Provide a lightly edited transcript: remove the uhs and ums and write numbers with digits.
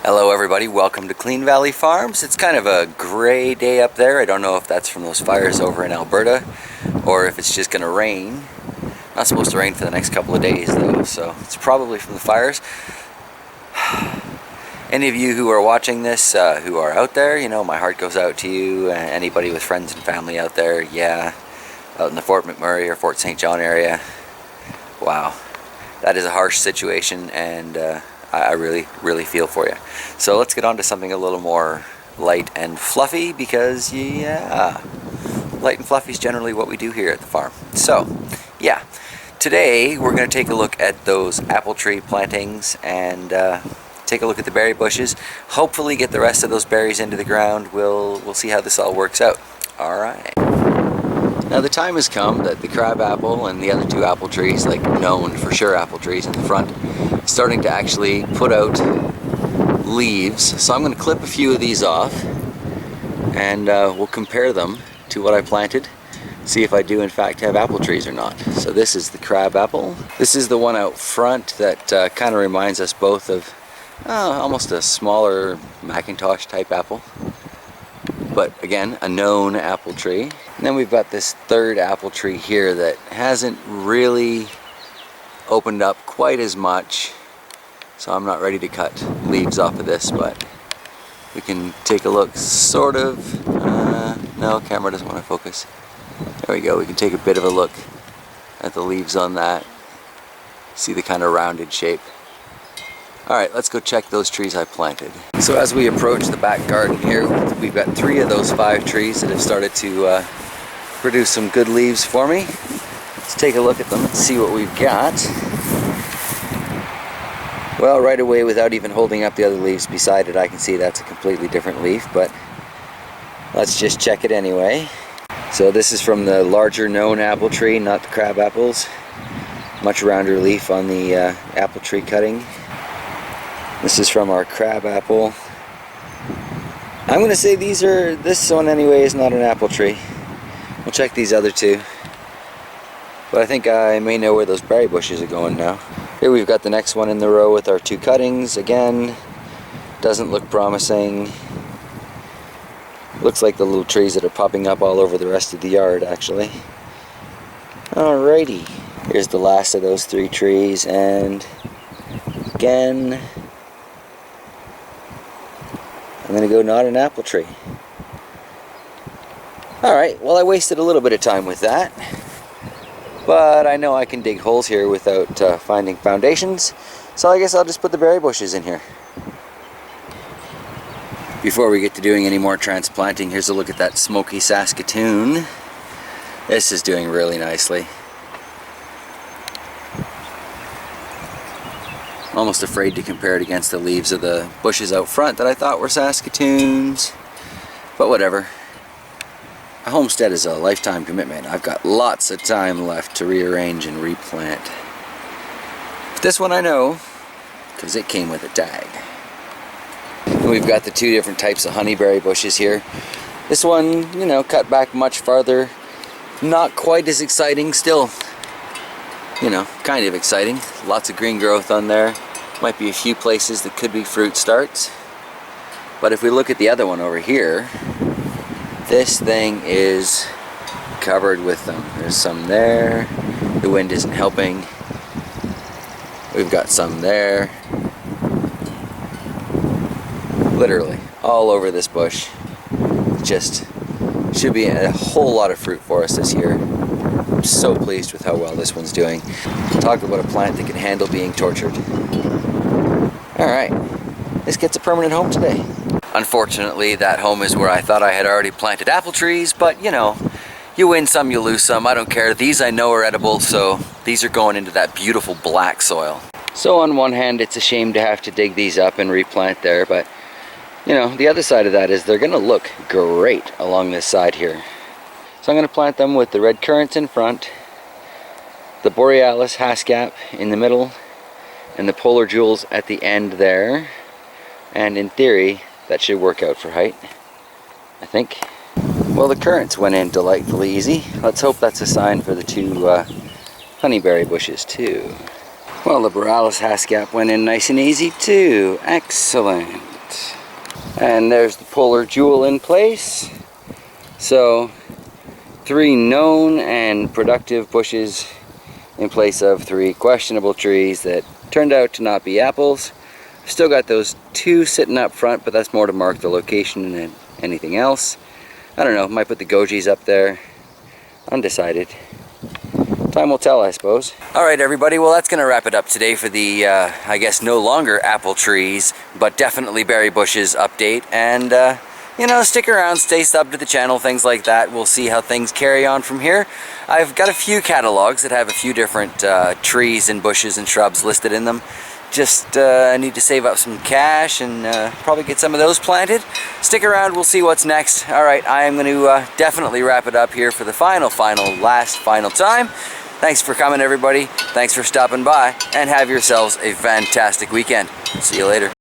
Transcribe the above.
Hello everybody, welcome to Clean Valley Farms. It's kind of a gray day up there. I don't know if that's from those fires over in Alberta or if it's just going to rain. Not supposed to rain for the next couple of days though, so it's probably from the fires. Any of you who are watching this, who are out there, you know, my heart goes out to you. Anybody with friends and family out there, yeah, out in the Fort McMurray or Fort St. John area. Wow, that is a harsh situation, and I really feel for you. So let's get on to something a little more light and fluffy, because yeah, light and fluffy is generally what we do here at the farm. So yeah, today we're going to take a look at those apple tree plantings and take a look at the berry bushes. Hopefully get the rest of those berries into the ground. We'll see how this all works out. All right. Now the time has come that the crab apple and the other two apple trees, like known for sure apple trees in the front, starting to actually put out leaves. So I'm going to clip a few of these off and we'll compare them to what I planted, see if I do in fact have apple trees or not. So this is the crab apple. This is the one out front that kind of reminds us both of almost a smaller Macintosh type apple, but again a known apple tree. And then we've got this third apple tree here that hasn't really opened up quite as much, so I'm not ready to cut leaves off of this, but we can take a look. Sort of no, camera doesn't want to focus. There we go. We can take a bit of a look at the leaves on that, see the kind of rounded shape. Alright, let's go check those trees I planted. So as we approach the back garden here, we've got 3 of those 5 trees that have started to produce some good leaves for me. Let's take a look at them and see what we've got. Well, right away, without even holding up the other leaves beside it, I can see that's a completely different leaf, but let's just check it anyway. So this is from the larger known apple tree, not the crab apples. Much rounder leaf on the apple tree cutting. This is from our crab apple. I'm going to say this one anyway is not an apple tree. We'll check these other 2. But I think I may know where those berry bushes are going now. Here we've got the next one in the row with our 2 cuttings. Again, doesn't look promising. Looks like the little trees that are popping up all over the rest of the yard, actually. Alrighty. Here's the last of those 3 trees, and again, I'm going to go not an apple tree. Alright, well I wasted a little bit of time with that, but I know I can dig holes here without finding foundations, so I guess I'll just put the berry bushes in here. Before we get to doing any more transplanting, here's a look at that smoky Saskatoon. This is doing really nicely. I'm almost afraid to compare it against the leaves of the bushes out front that I thought were Saskatoons, but whatever. A homestead is a lifetime commitment. I've got lots of time left to rearrange and replant. But this one I know, because it came with a tag. And we've got the 2 different types of honeyberry bushes here. This one, you know, cut back much farther. Not quite as exciting, still, you know, kind of exciting. Lots of green growth on there. Might be a few places that could be fruit starts. But if we look at the other one over here, this thing is covered with them. There's some there. The wind isn't helping. We've got some there. Literally all over this bush. Just should be a whole lot of fruit for us this year. I'm so pleased with how well this one's doing. Talk about a plant that can handle being tortured. Alright, this gets a permanent home today. Unfortunately, that home is where I thought I had already planted apple trees, but you know, you win some, you lose some. I don't care. These I know are edible, so these are going into that beautiful black soil. So on one hand, it's a shame to have to dig these up and replant there, but you know, the other side of that is they're going to look great along this side here. So I'm going to plant them with the red currants in front, the borealis haskap in the middle, and the polar jewels at the end there. And in theory, that should work out for height, I think. Well, the currants went in delightfully easy. Let's hope that's a sign for the 2 honeyberry bushes too. Well, the borealis haskap went in nice and easy too. Excellent. that. And there's the polar jewel in place. So 3 known and productive bushes in place of 3 questionable trees that turned out to not be apples. Still got those 2 sitting up front, but that's more to mark the location than anything else. I don't know, might put the gojis up there. Undecided. Time will tell, I suppose. Alright everybody, well that's going to wrap it up today for the, I guess no longer apple trees, but definitely berry bushes update. And you know, stick around, stay subbed to the channel, things like that. We'll see how things carry on from here. I've got a few catalogs that have a few different trees and bushes and shrubs listed in them. Just need to save up some cash and probably get some of those planted. Stick around, we'll see what's next. Alright, I am going to definitely wrap it up here for the final time. Thanks for coming everybody, thanks for stopping by, and have yourselves a fantastic weekend. See you later.